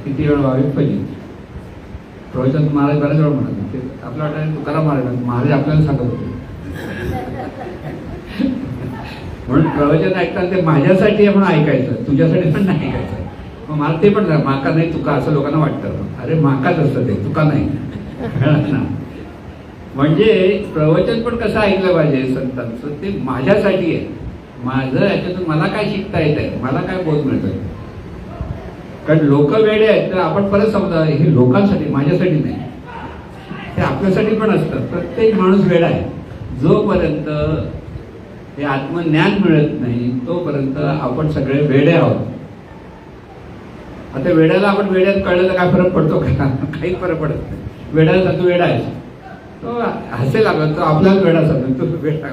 किती वेळ व्हावे फलित. प्रवचन महाराज बऱ्याच वेळा म्हणत, आपल्या वाटायला तुकाराम महाराज आपल्याला सांगत होते. म्हणून प्रवचन ऐकताना ते माझ्यासाठी आपण ऐकायचं, तुझ्यासाठी पण नाही ऐकायचं. मग मला ते पण माका नाही तुका असं लोकांना वाटतं. अरे माकाच असतं ते, तुका नाही ना. म्हणजे प्रवचन पण कसं ऐकलं पाहिजे संतांचं, ते माझ्यासाठी आहे. माझं याच्यातून मला काय शिकता येत आहे, मला काय बोध मिळतंय. कारण लोक वेडे आहेत तर आपण परत समजा हे लोकांसाठी, माझ्यासाठी नाही, हे आपल्यासाठी पण असतं. प्रत्येक माणूस वेडा आहे. जोपर्यंत हे आत्मज्ञान मिळत नाही तोपर्यंत आपण सगळे वेडे आहोत. आता वेड्याला आपण वेड्यात कळलं तर काय फरक पडतो का, काही फरक पडत नाही. वेड्याला तू वेडा आहेस, तो हसेल लागला, तो आपल्याला वेडा समजेल, तू वेडा,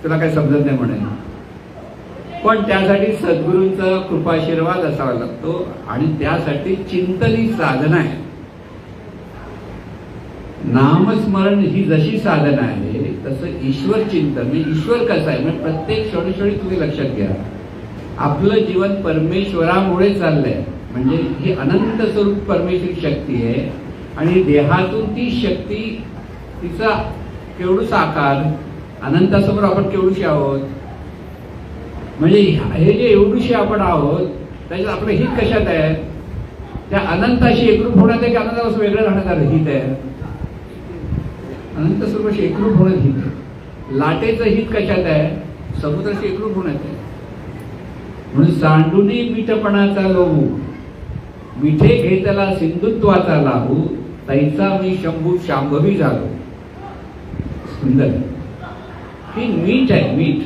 तुला काही समजत नाही म्हणे. पण त्यासाठी सद्गुरूंचा कृपाशीर्वाद असावा लागतो आणि त्यासाठी चिंतन ही साधना आहे. नामस्मरण ही जशी साधना आहे तसं ईश्वर चिंतन म्हणजे ईश्वर कसं आहे म्हणजे प्रत्येक क्षणोक्षणी तुम्ही लक्षात घ्या, आपलं जीवन परमेश्वरामुळे चाललंय. म्हणजे ही अनंत स्वरूप परमेश्वरी शक्ती आहे आणि देहातून ती शक्ती तिचा केवढूसा आकार, अनंतासमोर आपण केवढूशी आहोत. म्हणजे हे जे एवढूशी आपण आहोत त्याच्यात आपलं हित कशात आहे, त्या अनंताशी एकरूप होण्यात आहे की अनंतापासून वेगळं राहण्यात आलं हित आहे. अनंत स्वरूपाशी एकरूप होण्यात हित आहे. लाटेचं हित कशात आहे? समुद्राशी एकरूप होण्यात आहे. म्हणून सांडुनी मीठपणाचा लोभू, मिठे घेतला सिंधुत्वाचा लाभू, तैसा मी शंभू शांभवी झालो. सुंदर. ही मीठ आहे, मीठ.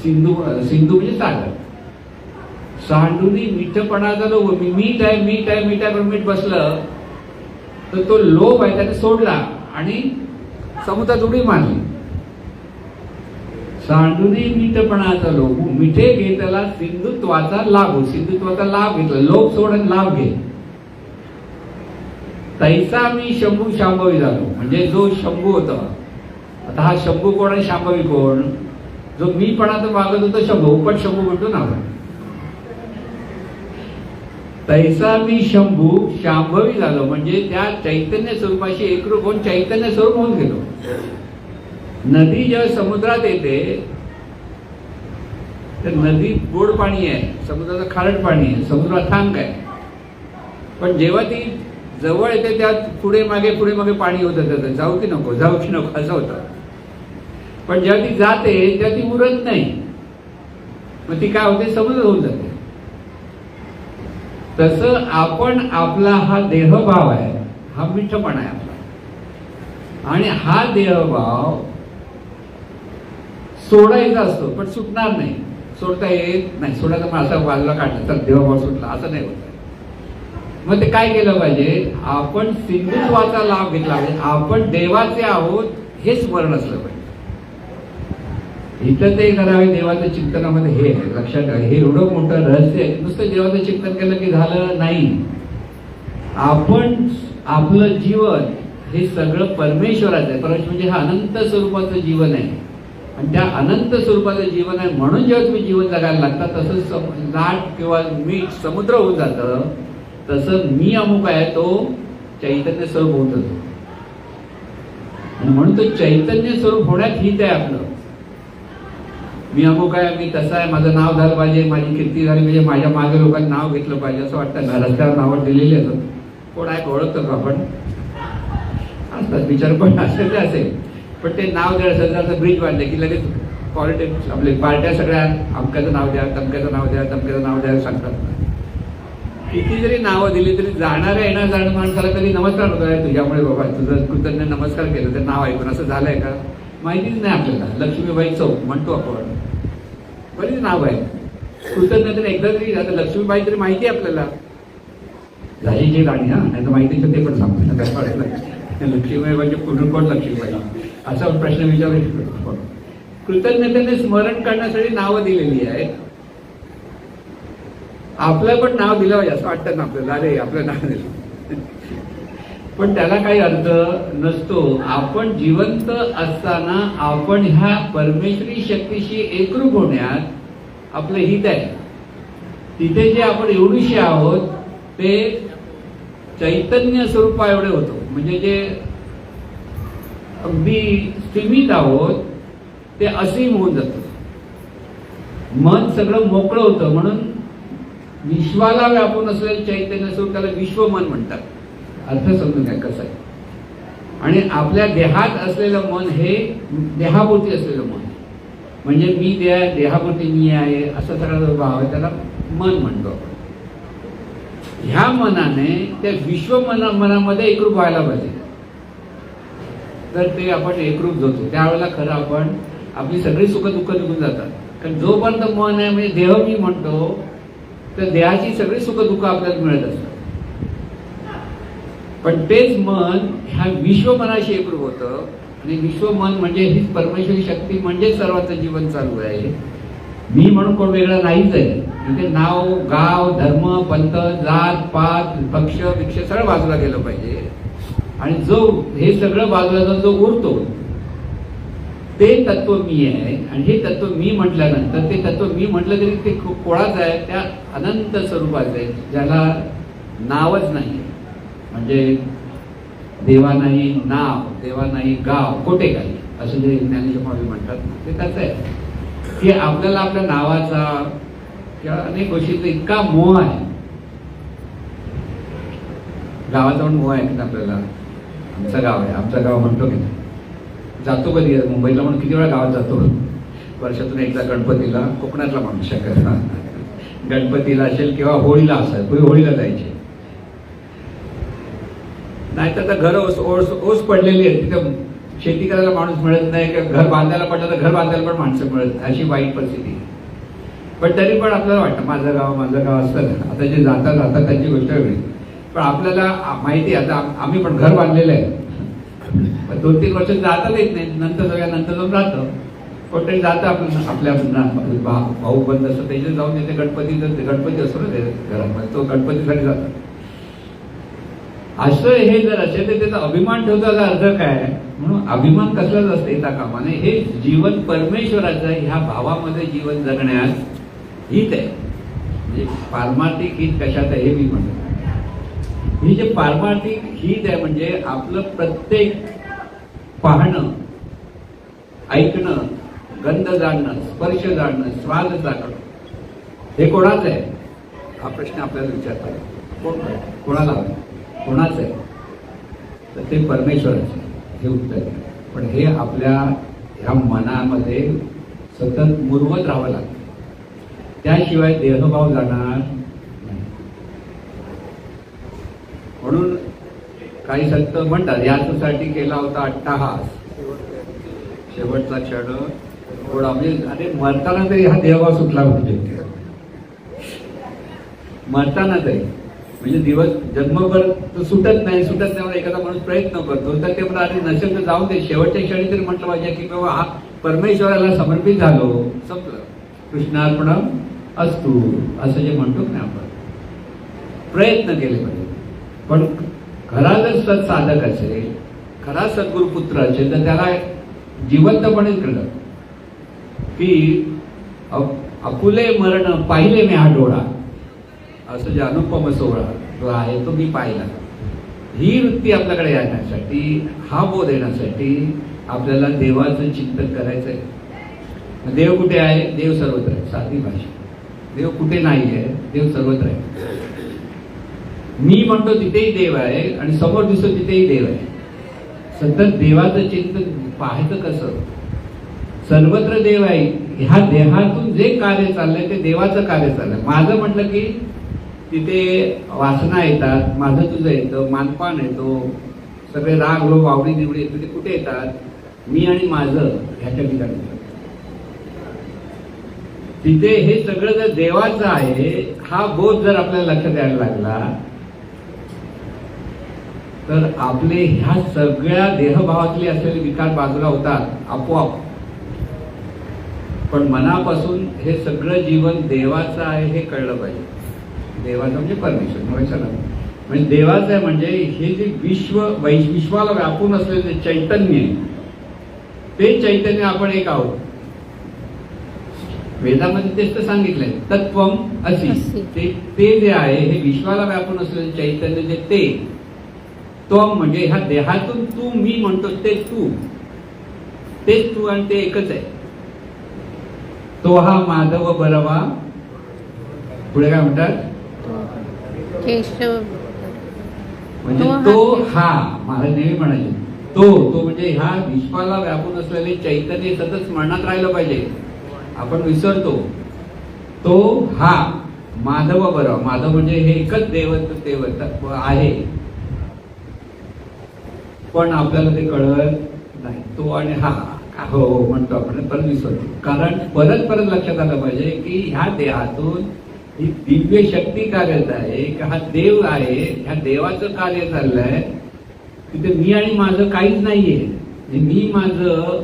सिंधू म्हणजे सागर. सांडुनी मीठपणाचा लोभ, मीठ आहे मीठ आहे मीठ आहे, पण मीठ बसलं तर तो लोभ आहे त्याने सोडला आणि समुद्रात उडी मारली. सांडुनी मीठपणाचा लोभ, मिठे घेतला सिंधुत्वाचा लाभ. सिंधुत्वाचा लाभ घेतला, लोभ सोड आणि लाभ घे. तैसा मी शंभू शांभवी झालो. म्हणजे जो शंभू होता, आता हा शंभू कोण आणि शांभवी कोण? जो मीपणाचं मागत होतं शंभू, पण शंभू म्हणतो ना आपण. तैसा मी शंभू शांभवी झालो म्हणजे त्या चैतन्य स्वरूपाशी एकरूप होऊन चैतन्य स्वरूप होऊन गेलो. नदी जेव्हा समुद्रात येते तर नदीत गोड पाणी आहे, समुद्राचं खारट पाणी आहे, समुद्र अथांग आहे. पण जेव्हा ती जवळ येते त्यात पुढे मागे पाणी होतं, त्याचं जाऊ की नको असं होतं. पण जेव्हा ती जाते तेव्हा ती उरत नाही, मग ती काय होते? समुद्र होऊन जाते. तसं आपण आपला हा देहभाव आहे, हा मिठपणा आहे आपला, आणि हा देहभाव सोडायचा असतो पण सुटणार नाही. सोडता येत नाही. सोडायचा मग असा बाजूला काढला तर देहभाव सुटला असं नाही होत. मग ते काय केलं पाहिजे? आपण सिंधुत्वाचा लाभ घेतला पाहिजे. आपण देवाचे आहोत हे स्मरण असलं पाहिजे. इथं ते करावे देवाच्या चिंतनामध्ये. हे लक्षात ठेवा, हे एवढं मोठं रहस्य आहे. नुसतं देवाचं चिंतन केलं की झालं नाही. आपण आपलं जीवन हे सगळं परमेश्वराचं आहे. परमेश्वर म्हणजे हा अनंत स्वरूपाचं जीवन आहे, आणि त्या अनंत स्वरूपाचं जीवन आहे म्हणून जेव्हा तुम्ही जीवन जगायला लागता तसं लाट किंवा मीठ समुद्र होऊन जातं. तसं मी अमुक आहे तो चैतन्य स्वरूप होत होतो, आणि म्हणून तो चैतन्य स्वरूप होण्यात हित आहे आपलं. मी अमुक आहे, मी तसं आहे, माझं नाव झालं पाहिजे, माझी कीर्ती झाली पाहिजे, माझ्या मागे लोकांनी नाव घेतलं पाहिजे असं वाटतं ना. रस्त्यावर नावं दिलेली असतात. कोण आहे ओळखतो का आपण? असतात विचार, पण असेल ते असेल. पण ते नाव द्या, सरकारचं ब्रिज बांधले की लगेच पॉलिटिक्स आपले पार्ट्या सगळ्या अमक्याचं नाव द्या, तमक्याचं नाव द्या, तमक्याचं नाव द्या सांगतात. किती जरी नावं दिली तरी जाणाऱ्या येणार जाणं माणसाला कधी नमस्कार होत आहे तुझ्यामुळे बाबा, तुझं कृतज्ञ नमस्कार केलं ते नाव ऐकून असं झालंय का? माहितीच नाही आपल्याला. लक्ष्मीबाई चौक म्हणतो आपण, बरीच नाव आहे. कृतज्ञतेने एकदा तरी आता लक्ष्मीबाई तरी माहिती आहे आपल्याला, झालीची राणी. हा नाही तर माहितीचं ते पण सांगतो काय पडायला. लक्ष्मीबाई म्हणजे पुढून कोण लक्ष्मीबाई असा प्रश्न विचारू शकतो. कृतज्ञतेने स्मरण करण्यासाठी नावं दिलेली आहेत. आपलं पण नाव दिलं पाहिजे असं वाटतं ना आपल्याला, अरे आपलं नाव दिलं. पण त्याला काही अर्थ नसतो. आपण जिवंत असताना आपण ह्या परमेश्वरी शक्तीशी एकरूप होण्यात आपलं हित आहे. तिथे जे आपण एवढीशी आहोत ते चैतन्य स्वरूपा एवढे होतो. म्हणजे जे अगदी सीमित आहोत ते असीम होऊन जातं. मन सगळं मोकळं होतं. म्हणून विश्वाला व्यापून असलेलं चैतन्य स्वरूप त्याला विश्वमन म्हणतात. अर्थ समजून घ्या कसं आहे. आणि आपल्या देहात असलेलं मन हे देहापुरती असलेलं मन, म्हणजे मी देहापुरती मी आहे असं सगळा जो भाव आहे त्याला मन म्हणतो आपण. ह्या मनाने त्या मनामध्ये एकरूप व्हायला पाहिजे. तर ते आपण एकरूप होतो त्यावेळेला खरं आपण आपली सगळी सुख दुःख निघून जातात. कारण जोपर्यंत मन आहे म्हणजे देह मी म्हणतो तर देहाची सगळी सुख दुःख आपल्याला मिळत असतात. पण तेच मन ह्या विश्वमनाशी एकरूप होतं. आणि विश्वमन म्हणजे हीच परमेश्वरी शक्ती म्हणजे सर्वांचं जीवन चालू आहे. मी म्हणून कोण वेगळा नाहीच आहे. म्हणजे नाव गाव धर्म पंथ जात पात पक्ष विक्ष सगळं बाजूला गेलं पाहिजे. आणि जो हे सगळं बाजूला जो उरतो ते तत्व मी आहे. आणि हे तत्व मी म्हटल्यानंतर ते तत्व मी म्हटलं तरी ते कोणाचं आहे? त्या अनंत स्वरूपाचं आहे ज्याला नावच नाही. म्हणजे देवा नाही नाव, देवा नाही गाव, कोठे काही असं जे ज्ञानेश्वर माऊली म्हणतात ते त्याचं आहे की आपल्याला आपल्या नावाचा किंवा अनेक गोष्टींचा इतका मोह आहे. गावाचा पण मोह आहे की आपल्याला. आमचं गाव आहे, आमचं गाव म्हणतो की नाही. जातो कधी मुंबईला म्हणून किती वेळा गावात जातो, वर्षातून एकदा गणपतीला, कोकणातला माणूस शक्य गणपतीला असेल किंवा होळीला असेल, पूर्वी होळीला जायचे. नाहीतर तर घर ओस पडलेली आहे, तिथं शेती करायला माणूस मिळत नाही, किंवा घर बांधायला पडलं तर घर बांधायला पण माणसं मिळत नाही, अशी वाईट परिस्थिती. पण तरी पण आपल्याला वाटतं माझं गाव असतं ना. आता जे जातात त्यांची गोष्ट वेगळी, पण आपल्याला माहिती आहे आता आम्ही पण घर बांधलेलं आहे, पण 2-3 वर्ष जाताच येत नाही, नंतर सगळ्यानंतर जाऊन राहतं. कोणतरी जातं आपल्या भाऊ बंद असतं त्याच्यात जाऊन तिथे गणपती असतो ना घरामध्ये, तो गणपतीसाठी जातात. असं हे जर असेल तर त्याचा अभिमान ठेवण्याचा अर्थ काय? म्हणून अभिमान कसलाच असते येता कामा नये. हे जीवन परमेश्वराचं ह्या भावामध्ये जीवन जगण्यास हित आहे. म्हणजे पारमार्थिक हित कशात आहे हे मी म्हणतो. ही जे पारमार्थिक हित आहे म्हणजे आपलं प्रत्येक पाहणं, ऐकणं, गंध जाणणं, स्पर्श जाणणं, स्वाद जाणणं हे कोणाचं आहे हा प्रश्न आपल्याला विचारतात. कोणाला कोणाचं आहे? तर ते परमेश्वराचं आहे हे उत्तर आहे. पण हे आपल्या ह्या मनामध्ये सतत मुरवत राहावं लागतं, त्याशिवाय देहभाव जाणार नाही. म्हणून काही संत म्हणतात याच्यासाठी केला होता अट्टहास, शेवटचा क्षण थोडा, म्हणजे अरे मरताना तरी हा देहभाव सुटला पाहिजे. मरताना तरी म्हणजे दिवस जन्मभर तो सुटत नाही एखादा माणूस प्रयत्न करतो तर ते मला अरे नसेल तर जाऊ दे, शेवटच्या क्षणी तरी म्हटलं पाहिजे की बाबा हा परमेश्वराला समर्पित झालो, संपलं, कृष्णार्पणम अस्तु असं जे म्हणतो ना आपण, प्रयत्न केले पाहिजे. पण खरा जर सत्साधक असेल, खरा सद्गुरुपुत्र असेल तर त्याला जिवंतपणेच कळलं की अपुले मरण पाहिले मी हा डोळा, असं जे अनुपम सोहळा जो आहे तो मी पाहिला. ही वृत्ती आपल्याकडे येण्यासाठी, हा बोध येण्यासाठी आपल्याला देवाचं चिंतन करायचं आहे. देव कुठे आहे? देव सर्वत्र आहे. साधी भाषा, देव कुठे नाही आहे, देव सर्वत्र आहे. मी म्हणतो तिथेही देव आहे आणि समोर दिसतो तिथेही देव आहे. सतत देवाचं चिंतन पाहायचं कसं? सर्वत्र देव आहे. ह्या देहातून जे कार्य चाललंय ते देवाचं कार्य चाललंय. माझं म्हटलं की तिथे वासना येतात, माझं तुझं येतं, मानपान येतो, सगळे राग लोभ आवडी निवडी येतो, ते कुठे येतात? मी आणि माझं ह्याच्या ठिकाणी. तिथे हे सगळं जर देवाचं आहे हा बोध जर आपल्याला लक्षात यायला लागला तर आपले ह्या सगळ्या देहभावातले असलेले विकार बाजूला होतात आपोआप. पण मनापासून हे सगळं जीवन देवाचं आहे हे कळलं पाहिजे. देवाचं म्हणजे परमेश्वर, म्हणजे देवाचं आहे म्हणजे हे जे विश्वाला व्यापून असलेले चैतन्य आहे ते चैतन्य आपण एक आहोत. वेदामध्ये तेच तर सांगितलंय, तत्वम असी. ते जे आहे हे विश्वाला व्यापून असलेले चैतन्य जे त्वम म्हणजे ह्या देहातून तू मी म्हणतो ते तू, तेच तू आणि ते एकच आहे. तो हा माधव बरवा, पुढे काय म्हणतात? म्हणजे तो हा, मला नेहमी म्हणायचे तो म्हणजे ह्या विश्वाला व्यापून असलेले चैतन्य सतत स्मरणात राहिलं पाहिजे. आपण विसरतो. तो हा माधव बरवा, माधव म्हणजे हे एकच देवत्व आहे, पण आपल्याला ते कळत नाही. तो आणि हा हो म्हणतो आपण, परत विसरतो. कारण परत लक्षात आलं पाहिजे की ह्या देहातून ही दिव्य शक्ती कार्यरत आहे, की हा देव आहे, ह्या देवाचं कार्य चाललंय. तिथे मी आणि माझं काहीच नाहीये. मी माझं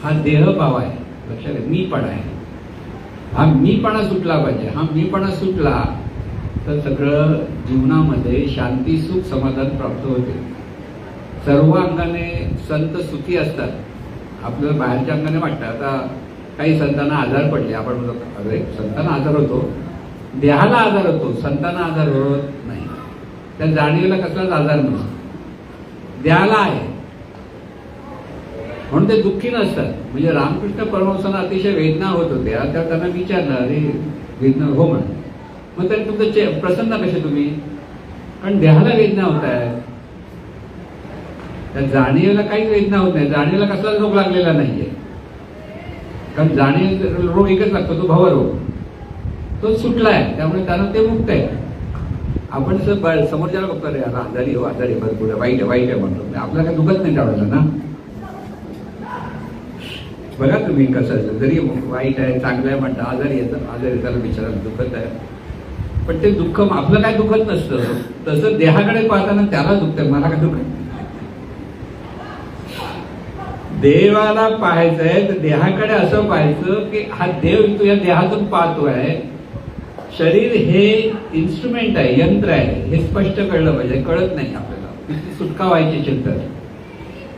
हा देहभाव आहे, लक्षात आहे, मीपणा आहे. हा मीपणा सुटला पाहिजे. हा मीपणा सुटला तर सगळं जीवनामध्ये शांती, सुख, समाधान प्राप्त होते. सर्व अंगाने संत सुखी असतात. आपल्याला बाहेरच्या अंगाने वाटतं. आता काही संतांना आजार पडले, आपण म्हणतो अरे संतांना आजार होतो, देहाला आजार होतो, संतांना आजार होत नाही. त्या जाणीवेला कसलाच आजार नसतो, देहाला आहे म्हणून ते दुःखी नसतात. म्हणजे रामकृष्ण परमहंसांना अतिशय वेदना होत होत्या, त्या त्यांना विचारलं अरे वेदना हो म्हणा, मग तरी तुमचं प्रसन्न कसे तुम्ही? कारण देहाला वेदना होत आहेत. त्या जाणीवेला काहीच वेदना होत नाही, जाणीवेला कसलाच रोग लागलेला नाहीये. कारण जाणीव रोग एकच लागतो, तो भवरोग, तो सुटलाय, त्यामुळे त्यानं ते मुक्त आहे. आपण समोरच्याला बघतो रे आजारी हो, आजारी भरपूर आहे, वाईट आहे, वाईट आहे म्हणतो, आपल्याला काही दुखत नाही त्यावेळेला ना. बघा तुम्ही कसं, जरी वाईट आहे चांगलं आहे म्हणता, आजारी येतं, आजारी त्याला बिचारायला दुखत आहे, पण ते दुःख आपलं काय दुखत नसतं. तसं देहाकडे पाहताना त्याला दुखतंय, मला काय दुखत. देवाला पाहायचंय तर देहाकडे असं पाहायचं की हा देव तू या देहातून पाहतोय. शरीर हे इन्स्ट्रुमेंट आहे, यंत्र आहे, हे स्पष्ट कळलं पाहिजे. कळत नाही आपल्याला, किती सुटका व्हायची चिंतन.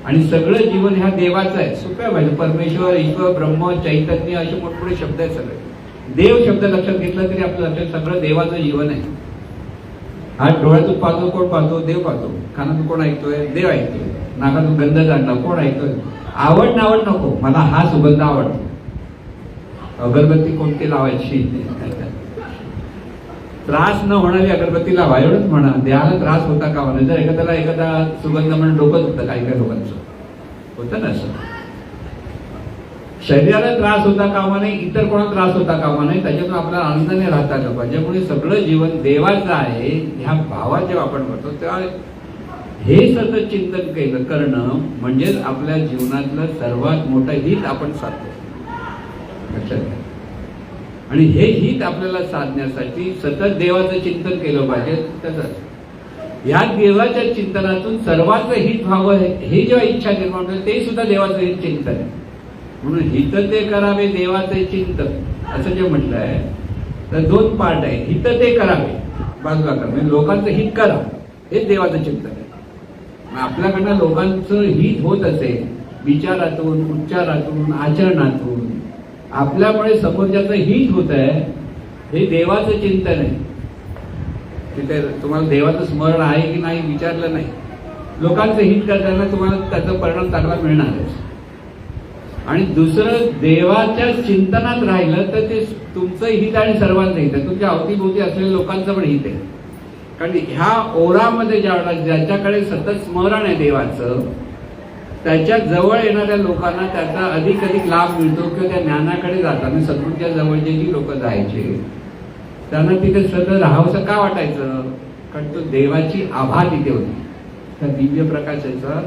आणि सगळं जीवन ह्या देवाचं आहे, सोप्या पाहिजे. परमेश्वर, ईश्वर, ब्रह्म, चैतन्य असे मोठमोठे शब्द आहेत सगळे. देव शब्द लक्षात घेतला तरी आपलं लक्षात सगळं देवाचं जीवन आहे. हा डोळ्यातून पाहतो, कोण पाहतो? देव पाहतो. कानातून कोण ऐकतोय? देव ऐकतोय. नाकातून गंध जाणला, कोण ऐकतोय? आवड नावड नको, मला हा सुगंध आवडतो. अगरबत्ती कोणती लावायची? त्रास न होणारी अगरबत्ती लावा, एवढंच म्हणा. देहाला त्रास होता का म्हणा. जर एखादा सुगंध म्हणून डोकं दुखतं, काही काही लोकांचं होतं ना असं. शरीराला त्रास होता कामा नाही, इतर कोणाला त्रास होता कामा नाही, त्याच्यातून आपल्याला आनंदाने राहता आलं पाहिजे. त्यामुळे सगळं जीवन देवाचं आहे ह्या भावात जेव्हा आपण करतो तेव्हा हे सतत चिंतन केलं करणं म्हणजेच आपल्या जीवनातलं सर्वात मोठं हित आपण साधतो, लक्षात घ्या. आणि हे हित आपल्याला साधण्यासाठी सतत देवाचं चिंतन केलं पाहिजे. तसंच ह्या देवाच्या चिंतनातून सर्वांचं हित व्हावं हे जेव्हा इच्छा निर्माण होते ते सुद्धा देवाचं हित चिंतन आहे. म्हणून हित ते करावे देवाचे चिंतन असं जे म्हटलं आहे तर दोन पार्ट आहे. हित ते करावे, बाजूला करा, म्हणजे लोकांचं हित करा, हेच देवाचं चिंतन आहे. आपल्याकडनं लोकांचं हित होत असेल विचारातून, उच्चारातून, आचरणातून, आपल्यामुळे समोरच्याचं हित होत आहे, हे देवाचं चिंतन आहे. तिथे तुम्हाला देवाचं स्मरण आहे की नाही विचारलं नाही, लोकांचं हित करताना तुम्हाला त्याचा परिणाम चांगला मिळणार आहे. आणि दुसरं देवाच्या चिंतनात राहिलं तर ते तुमचं हित आणि सर्वांचं हित आहे, तुमच्या अवतीभोवती असलेल्या लोकांचं पण हित आहे. कारण ह्या ओरामध्ये ज्याच्याकडे सतत स्मरण आहे देवाचं, त्याच्या जवळ येणाऱ्या लोकांना त्याचा अधिक लाभ मिळतो. किंवा त्या ज्ञानाकडे जाताना सद्गुरूच्या जवळचे जी लोक जायचे त्यांना तिथे सतत राहावंसं का वाटायचं? कारण तो देवाची आभा तिथे होती, त्या दिव्य प्रकाशाचा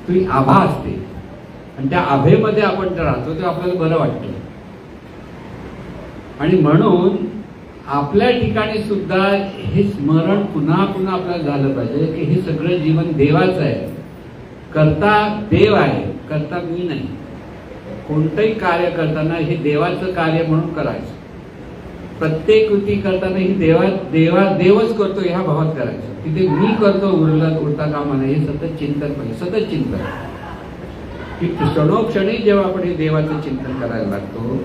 ती आभा असते. आणि त्या आभेमध्ये आपण जर राहतो तेव्हा आपल्याला बरं वाटतं. आणि म्हणून आपल्या ठिकाणी सुद्धा हे स्मरण पुन्हा पुन्हा आपल्याला झालं पाहिजे की हे सगळं जीवन देवाचं आहे. करता देव आहे, करता मी नाही. कोणतंही कार्य करताना हे देवाचं कार्य म्हणून करायचं. प्रत्येक कृती करताना ही देवच करतो ह्या भावात करायचं. तिथे मी करतो उरता कामा नाही, हे सतत चिंतन पाहिजे, सतत चिंतन. की क्षणोक्षणी जेव्हा आपण हे देवाचं चिंतन करायला लागतो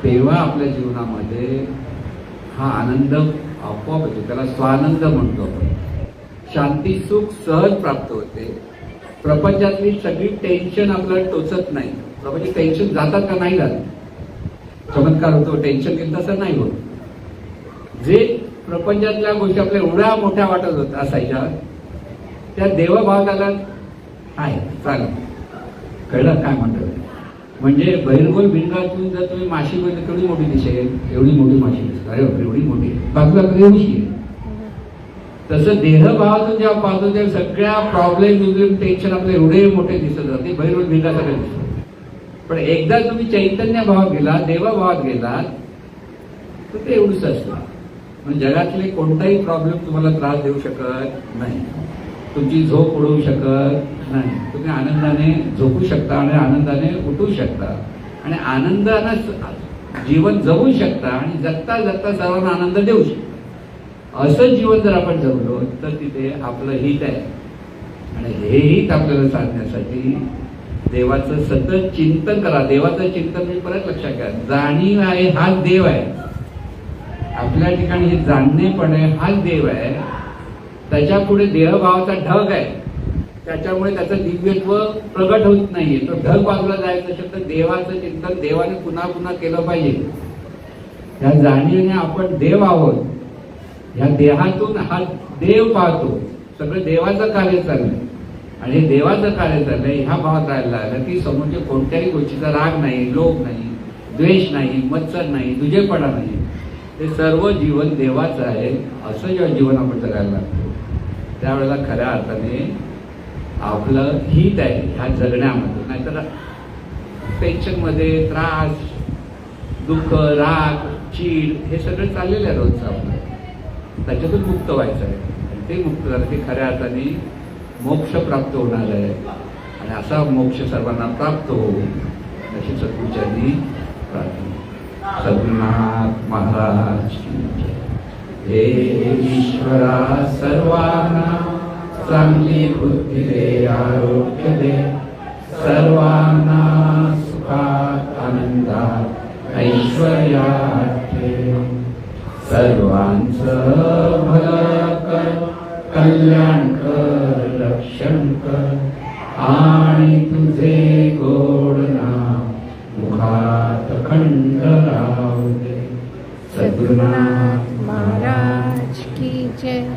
तेव्हा आपल्या जीवनामध्ये हा आनंद आपोआप येतो. त्याला स्वानंद म्हणतो आपण. शांती, सुख सहज प्राप्त होते. प्रपंचातली सगळी टेन्शन आपल्याला टोचत नाही. प्रपंच टेन्शन जातात का? नाही जात. चमत्कार होतो, टेन्शन घेत तसं नाही होत. जे प्रपंचातल्या गोष्टी आपल्या एवढ्या मोठ्या वाटत होत असायच्या त्या देवभावाला आहे चालेल. कळलं काय म्हणतात? म्हणजे बहिर्गोल भिंगातून जर तुम्ही माशी बघितली तेवढी मोठी दिसेल, एवढी मोठी माशी दिसते, अरे एवढी मोठी बाजूला एवढी आहे. तसं देहभावातून जेव्हा पाहतो तेव्हा सगळ्या प्रॉब्लेम टेन्शन आपले एवढे मोठे दिसत जाते, बहिर्गोल भिंगा सगळे दिसतात. पण एकदा तुम्ही चैतन्य भावात गेला, देवभावात गेलात तर ते एवढंच असतं. म्हणजे जगातले कोणताही प्रॉब्लेम तुम्हाला त्रास देऊ शकत नाही, तुमची झोप उडवू शकत नाही. तुम्ही आनंदाने झोपू शकता आणि आनंदाने उठू शकता आणि आनंदानं जीवन जगू शकता आणि जगता जगता सर्वांना आनंद देऊ शकता. असं जीवन जर आपण जगलो तर तिथे आपलं हित आहे. आणि हे हित आपल्याला साधण्यासाठी देवाचं सतत चिंतन करा. देवाचं चिंतन मी परत लक्षात घ्या, जाणीव आहे हाच देव आहे. आपल्या ठिकाणी हे जाणणे पण आहे हाच देव आहे. त्याच्या पुढे देहभावाचा ढग आहे, त्याच्यामुळे त्याचं दिव्यत्व प्रगट होत नाहीये. तो ढग बाजूला जायचं असेल तर देवाचं चिंतन देवाने पुन्हा पुन्हा केलं पाहिजे. या जाणीवेने आपण देव आहोत, ह्या देहातून हा देव पाहतो, सगळं देवाचं कार्य चाललंय. आणि हे देवाचं कार्य चाललंय, ह्या भावात राहायला लागलं की समोरच्या कोणत्याही गोष्टीचा राग नाही, लोभ नाही, द्वेष नाही, मत्सर नाही, दुजेपणा नाही, ते सर्व जीवन देवाचं आहे असं जेव्हा जीवन आपण जगायला लागतो त्यावेळेला खऱ्या अर्थाने आपलं हित आहे ह्या जगण्यामध्ये. नाहीतर टेन्शनमध्ये त्रास, दुःख, राग, चीड हे सगळं चाललेलं आहे रोजचं आपलं. त्याच्यातून मुक्त व्हायचं आहे आणि ते मुक्त झालं की खऱ्या अर्थाने मोक्ष प्राप्त होणार आहे आणि असा मोक्ष सर्वांना प्राप्त हो अशी सद्गुरूंनी प्रार्थना. सद्गुरुनाथ महाराज की जय. हे ईश्वरा सर्वांना चांगली बुद्धी दे, आरोग्य दे, सर्वांना सुखात आनंदात ऐश्वर्यात ठेव. सर्वांचं भलं कर, कल्याण कर, रक्षण कर आणि तुझे गोड नाम मुखात खंड राहू दे. सद्गुरुनाथ महाराज की जय.